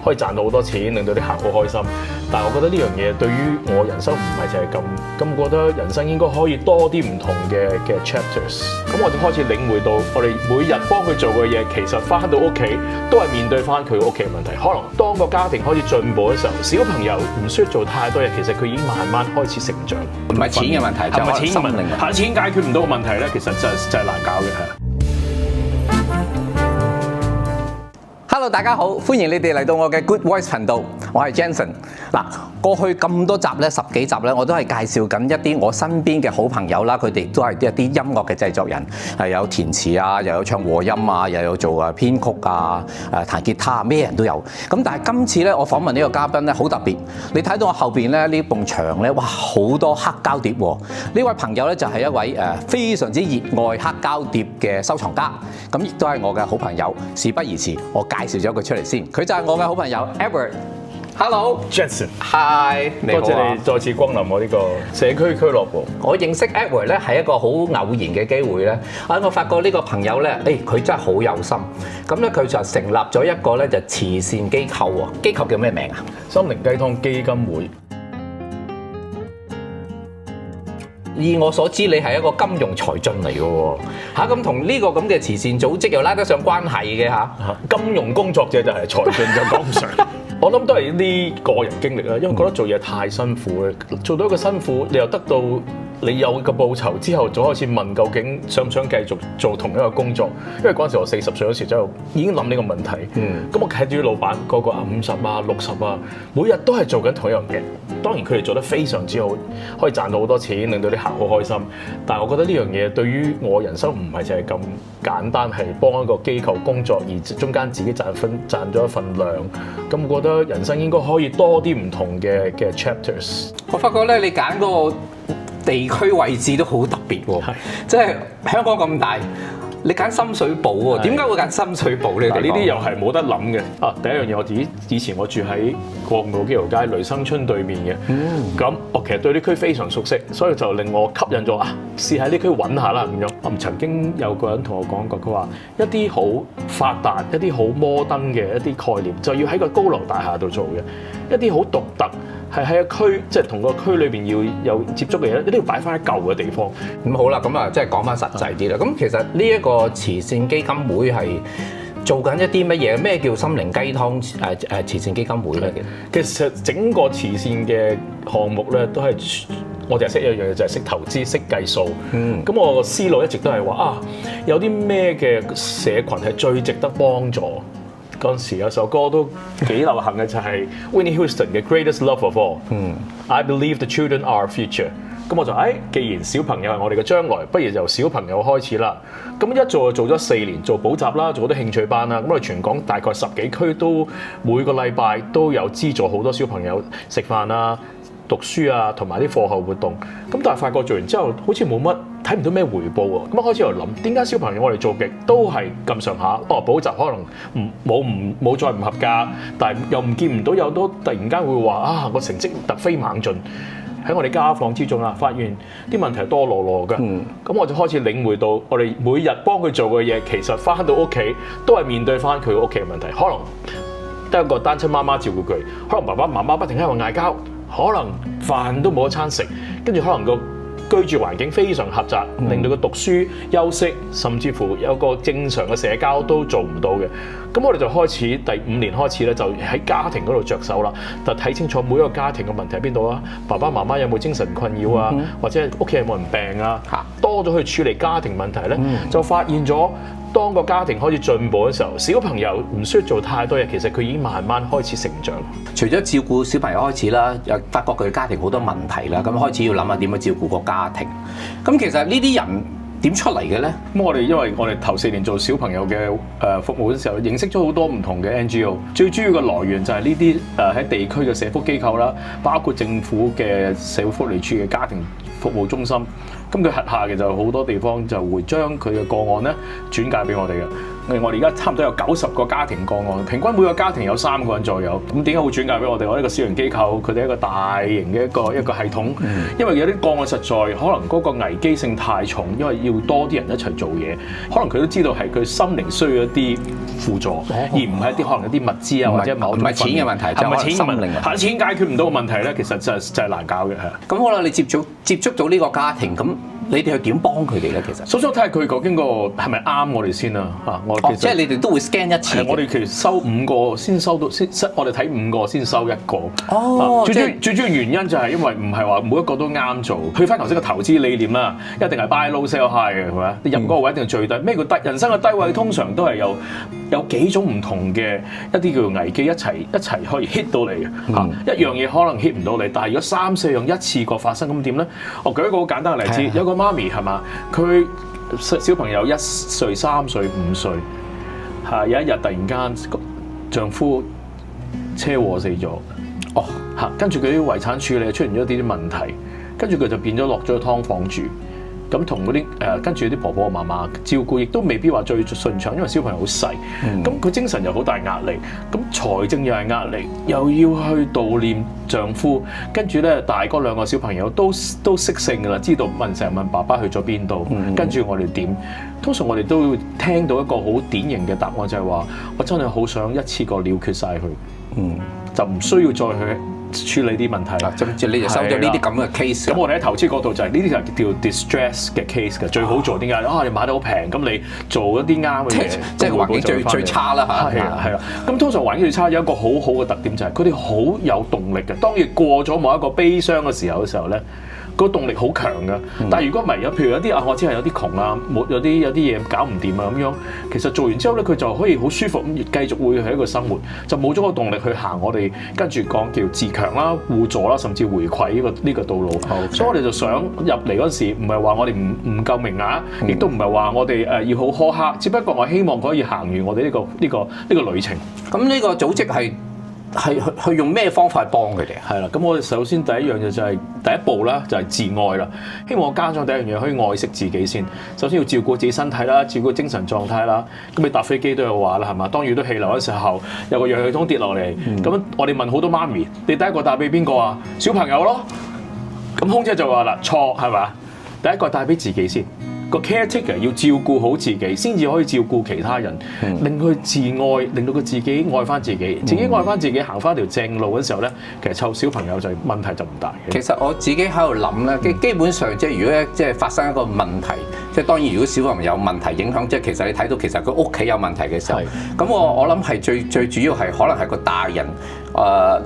可以賺到好多錢，令到啲客好開心。但係我覺得呢樣嘢對於我人生唔係就係咁，我覺得人生應該可以多啲唔同嘅 chapters。咁我就開始領會到，我哋每日幫佢做嘅嘢，其實翻到屋企都係面對翻佢屋企嘅問題。可能當個家庭開始進步嘅時候，小朋友唔需要做太多嘢，其實佢已經慢慢開始成長。唔係錢嘅問題，係咪錢嘅問題？係錢解決唔到嘅問題咧，其實就係難搞嘅係。Hello， 大家好，歡迎你哋嚟到我嘅 Good Voice 頻道，我係 Jensen。嗱，過去咁多集咧，10幾集咧，我都係介紹緊一啲我身邊嘅好朋友啦，佢哋都係一啲音樂嘅製作人，係有填詞啊，又有唱和音啊，又有做編曲啊，彈吉他啊，咩人都有。咁但係今次咧，我訪問呢個嘉賓咧，好特別。你睇到我後邊咧呢埲牆咧，哇，好多黑膠碟喎！呢位朋友咧就係一位非常之熱愛黑膠碟嘅收藏家，咁亦都係我嘅好朋友。事不宜遲，我介紹咗佢出嚟先。佢就係我嘅好朋友 Edward。Hello Jensen，Hi， 你好啊！多謝你再次光臨我呢個社區俱樂部。我認識 Edward 咧係一個好偶然嘅機會咧，我發覺呢個朋友咧，佢真係好有心。咁咧佢就成立咗一個咧就慈善機構喎，機構叫咩名啊？心靈雞湯基金會。以我所知，你係一個金融才俊嚟嘅喎，咁同呢個咁嘅慈善組織又拉得上關係嘅嚇。金融工作者就係才俊就講唔上。我諗都係啲個人經歷啦，因為覺得做嘢太辛苦啦，做到一個辛苦，你又得到你有個報酬之後，就開始問究竟想唔想繼續做同一個工作？因為嗰陣時我40歲嗰時就已經諗呢個問題。咁我睇住啲老闆個個50啊、60啊，每日都係做緊同一樣嘢。當然佢哋做得非常之好，可以賺到好多錢，令到啲客好開心。但係我覺得呢樣嘢對於我人生唔係就係咁簡單，係幫一個機構工作而中間自己賺咗一份糧。咁我覺得人生應該可以多啲唔同嘅 chapters。我發覺咧，你揀嗰個地區位置都好特別喎，即係香港咁大，你揀深水埗喎，點解會揀深水埗呢？呢啲又係冇得諗嘅。第一樣嘢我以前我住喺國務基豪街雷生春對面嘅，咁我其實對呢區非常熟悉，所以就令我吸引咗試喺呢區揾下啦咁樣。曾經有個人同我講過，佢話一啲好發達、一啲好摩登嘅一啲概念，就要喺個高樓大廈度做嘅，一啲好獨特。係喺個區，即係同個區裏邊要有接觸嘅嘢，一定要擺翻喺舊嘅地方。咁好啦，咁啊，即係講翻實際啲啦。咁其實呢一個慈善基金會係做緊一啲乜嘢？咩叫心靈雞湯慈善基金會咧？其實整個慈善嘅項目咧，都係我哋係識一樣嘢，就係識投資、識計數。咁我個思路一直都係話有啲咩嘅社群係最值得幫助。嗰陣時有首歌都幾流行嘅，就係 Whitney Houston 嘅 Greatest Love of All。I believe the children are our future。咁我就既然小朋友係我哋嘅將來，不如由小朋友開始啦。咁一做就做咗4年，做補習啦，做好多興趣班啦。咁我哋全港大概10幾區都每個禮拜都有資助好多小朋友食飯啊、讀書啊，同埋啲課後活動。咁但係發覺做完之後，好似冇乜睇唔到咩回報喎。咁開始又諗，點解小朋友我哋做極都係咁上下？補習可能冇再唔合格，但係又唔見唔到有多突然間會話個成績突飛猛進。喺我哋家訪之中發現啲問題多羅羅嘅。咁我就開始領會到，我哋每日幫佢做嘅嘢，其實翻到屋企都係面對翻佢屋企嘅問題。可能得一個單親媽媽照顧佢，可能爸爸媽媽不停喺度嗌交，可能飯都冇一餐食，跟住可能個居住環境非常狹窄，令到佢讀書、休息，甚至乎有個正常嘅社交都做唔到嘅。咁我哋就開始第5年開始咧，就喺家庭嗰度着手啦，就睇清楚每一個家庭嘅問題喺邊度啊，爸爸媽媽有冇精神困擾啊，或者屋企有冇人病啊，多咗去處理家庭問題咧，就發現咗。當個家庭開始進步嘅時候，小朋友唔需要做太多嘢，其實佢已經慢慢開始成長。除咗照顧小朋友開始啦，又發覺佢家庭好多問題啦，咁開始要諗下點樣照顧個家庭。咁其實呢啲人點出嚟嘅咧？咁因為我哋頭4年做小朋友嘅服務嘅時候，認識咗好多唔同嘅 NGO， 最主要嘅來源就係呢啲喺地區嘅社福機構啦，包括政府嘅社會福利處嘅家庭服務中心。咁佢轄下嘅就好多地方就會將佢嘅個案咧轉介俾我哋嘅。我哋而家差唔多有90個家庭個案，平均每個家庭有3個人左右。咁點解會轉介俾我哋？我呢個私人機構，佢哋一個大型嘅一個系統，因為有啲個案實在可能嗰個危機性太重，因為要多啲人一齊做嘢，可能佢都知道係佢心靈需要一啲輔助，而唔係一啲可能一啲物資啊或者某種唔係錢嘅問題，就係心靈啊。錢解決唔到嘅問題咧，其實就係難搞嘅係。咁好啦，你接觸到呢個家庭咁。你哋係點幫佢哋咧？其實首先睇下佢究竟個係咪啱我哋先啊！嚇，我即係你哋都會 scan 一次。我哋其實收5個先收到，我哋睇5個先收1個。哦，最主要原因就係因為唔係話每一個都啱做。去翻頭先嘅投資理念啦，一定係 buy low sell high 嘅，係咪？你入嗰個位一定係最低。咩叫低？人生嘅低位通常都係有幾種唔同嘅一啲叫做危機一齊可以 hit 到你嘅。一樣嘢可能 hit 唔到你，但係如果3、4樣一次過發生咁點咧？我舉一個好簡單嘅例子，有個媽咪係嘛，佢小朋友1歲、3歲、5歲，有一日突然間丈夫車禍死咗，跟住佢啲遺產處理出現咗啲問題，跟住佢就變咗落咗個劏房住。咁同嗰啲跟住啲婆婆媽媽照顧，亦都未必話最順暢，因為小朋友好細。咁佢精神又好大壓力，咁財政又係壓力，又要去悼念丈夫，跟住咧大嗰2個小朋友都識性㗎啦，知道成日問爸爸去咗邊度，跟住我哋點？通常我哋都會聽到一個好典型嘅答案，就係話我真係好想一次過了結晒佢，就唔需要再去處理啲問題啦，即係你就收咗呢啲咁嘅 case。咁我哋喺投資角度就係呢啲就叫 distress 嘅 case 嘅，最好做點解？你買得好平，咁你做一啲啱嘅嘢，即係環境最差啦嚇。係啦，咁通常環境最差有一個好好嘅特點就係佢哋好有動力嘅。當你過咗某一個悲傷嘅時候咧，個動力好強㗎。但係如果唔係譬如有啲我知係有啲窮啊，有啲嘢搞唔掂啊咁樣，其實做完之後咧，佢就可以好舒服咁繼續會係一個生活，就冇咗個動力去行我哋跟住講叫自強啦、互助啦，甚至回饋呢個道路。所以我哋就想入嚟嗰時，唔係話我哋唔夠名額，亦都唔係話我哋要好苛刻，只不過我希望可以行完我哋呢個旅程。咁呢個組織係去用咩方法幫佢哋？係啦，咁我哋首先第一樣嘢就係第一步啦，就係自愛啦。希望家長第一樣嘢可以愛惜自己先。首先要照顧自己身體啦，照顧精神狀態啦。咁你搭飛機都有話啦，係嘛？當遇到氣流嘅時候，有個氧氣筒跌落嚟，咁我哋問好多媽咪，你第一個帶俾邊個啊？小朋友咯。咁空姐就話啦，錯係嘛？第一個帶俾自己先。個 caretaker 要照顧好自己，先至可以照顧其他人，令佢自愛，令到佢自己愛翻自己，自己愛翻自己，行翻條正路嘅時候咧，其實湊小朋友就問題就唔大嘅。其實我自己喺度諗咧，基本上即係如果即係發生一個問題，即係當然如果小朋友有問題影響，即係其實你睇到其實佢屋企有問題嘅時候，咁我諗係最主要係可能係個大人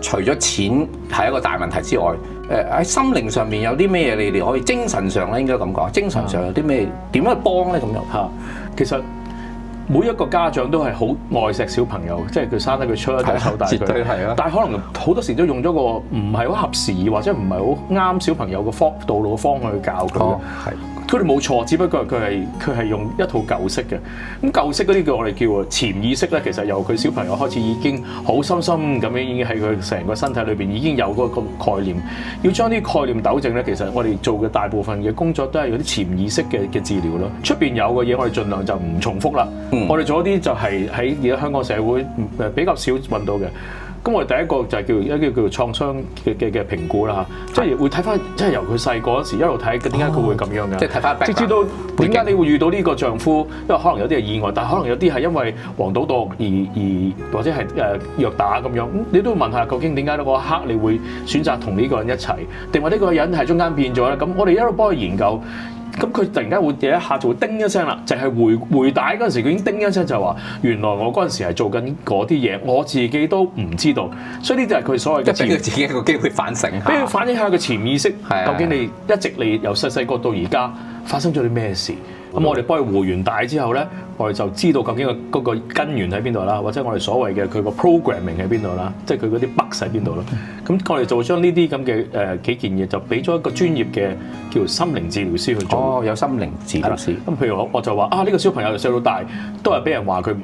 除咗錢係一個大問題之外。喺心靈上面有啲咩嘢你哋可以精神上咧應該咁講，精神上有啲咩點樣去幫咧咁樣嚇？其實每一個家長都係好愛錫小朋友，即係佢生得佢出一就湊大佢。絕對係啊！但係可能好多時都用咗個唔係好合時宜或者唔係好啱小朋友嘅道路嘅方向去教佢。係。佢哋冇錯，只不過佢係用一套舊式嘅。咁舊式嗰啲我哋叫潛意識咧，其實由佢小朋友開始已經好深深咁樣已經喺佢成個身體裏邊已經有嗰個概念。要將啲概念糾正咧，其實我哋做嘅大部分嘅工作都係有啲潛意識嘅治療咯。出邊有嘅嘢我哋盡量就唔重複啦。我哋做一啲就係喺而家香港社會比較少揾到嘅。咁我哋第一個就係叫做創傷嘅評估啦嚇，即係會睇翻，即係由佢細個嗰時一路睇，點解佢會咁樣嘅？即係睇翻，即知道點解你會遇到呢個丈夫，因為可能有啲係意外，但係可能有啲係因為黃賭毒而或者係虐打咁樣，你都要問下究竟點解嗰一刻你會選擇同呢個人一齊，定話呢個人係中間變咗咧？咁我哋一路幫佢研究。咁佢突然間會有一下就會叮一聲啦，就係回帶嗰陣時，佢已經叮一聲就話：原來我嗰陣時係做緊嗰啲嘢，我自己都唔知道。所以呢啲係佢所謂嘅，即係俾佢自己一個機會反省，俾佢反映下個潛意識，究竟你一直你由細細個到而家發生咗啲咩事？咁我哋幫佢回完帶之後咧，我哋就知道究竟嗰個根源喺邊度啦，或者我哋所謂嘅佢個 programming 喺邊度啦，即係佢嗰啲 bug 喺邊度咯。咁我哋就會將呢啲咁嘅幾件嘢就俾咗一個專業嘅叫心靈治療師去做。哦，有心靈治療師。咁譬如我就話呢個小朋友由細到大都係俾人話佢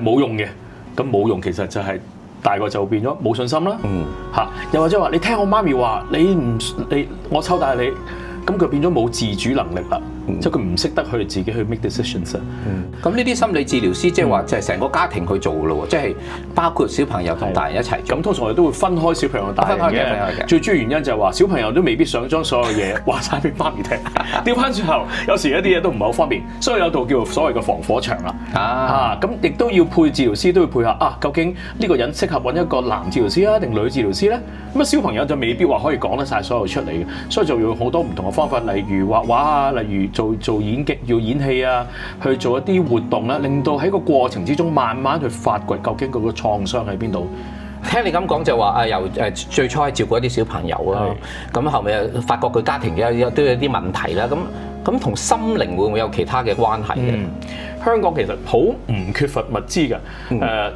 冇用嘅，咁冇用其實就係大個就變咗冇信心啦。又或者話你聽我媽咪話，我湊大你，咁佢變咗冇自主能力啦。即係佢唔識得去自己去 make decisions 啊。咁呢啲心理治療師即係話就係成個家庭去做嘅咯喎，即係包括小朋友同大人一齊做。咁通常我哋都會分開小朋友同大人嘅。最主要原因就係話小朋友都未必想將所有嘢話晒俾媽咪聽。調翻轉頭，有時一啲嘢都唔係好方便，所以有套叫做所謂嘅防火牆啦。咁亦都要配治療師都要配合究竟呢個人適合揾一個男治療師啊定女治療師咧？咁小朋友就未必話可以講得晒所有出嚟嘅，所以就要用好多唔同嘅方法，例如畫畫啊，例如做演技要演戲啊，去做一啲活動啦，令到喺個過程之中慢慢去發掘究竟佢個創傷喺邊度。聽你咁講就話由最初係照顧一啲小朋友啦，咁後尾發覺佢家庭都有啲問題啦，咁同心靈會唔會有其他嘅關係嘅？香港其實好唔缺乏物資㗎，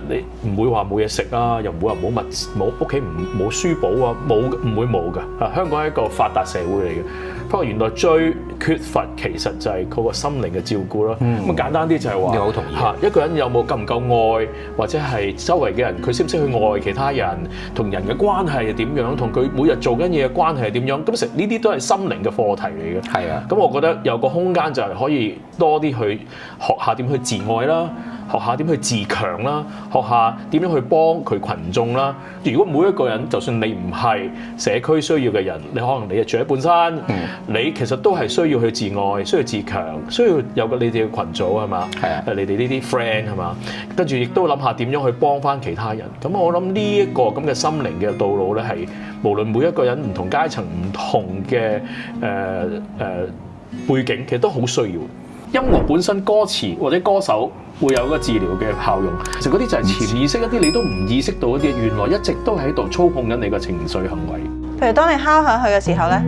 你唔會話冇嘢食啊，又唔會話冇屋企冇書簿啊，唔會冇㗎。香港係一個發達社會嚟嘅，不過原來最缺乏其實就係佢個心靈嘅照顧咯。咁簡單啲就係話，你好同意一個人有冇夠唔夠愛，或者係周圍嘅人佢識唔識去愛其他人，同人嘅關係係點樣，同佢每日做緊嘢嘅關係係點樣，咁成呢啲都係心靈嘅課題嚟嘅。係啊，咁我覺得有個空間就係可以多啲去學下點去自愛啦，學下點去自強啦，學下點樣去幫佢群眾啦。如果每一個人，就算你唔係社區需要嘅人，你可能你係住喺半山，你其實都係需要去自愛，需要自強，需要有個你哋嘅群組係嘛？係啊，你哋呢啲 friend 係嘛？跟住亦都諗下點樣去幫翻其他人。咁我諗呢一個咁嘅心靈嘅道路咧，係無論每一個人唔同階層、唔同嘅背景，其實都好需要。音樂本身歌詞或者歌手會有一個治療嘅效用，其實嗰啲就係潛意識一啲你都唔意識到一啲，原來一直都喺度操控緊你個情緒行為。譬如當你敲響佢嘅時候咧，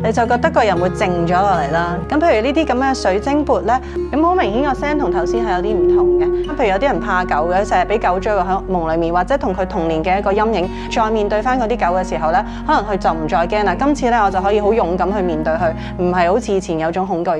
你就覺得個人會靜咗落嚟啦。咁譬如呢啲咁嘅水晶缽咧，咁好明顯個聲同頭先係有啲唔同嘅。咁譬如有啲人怕狗嘅，成日俾狗追喎喺夢裡面，或者同佢童年嘅一個陰影，再面對翻嗰啲狗嘅時候咧，可能佢就唔再驚啦。今次咧我就可以好勇敢去面對佢，唔係好似以前有種恐懼。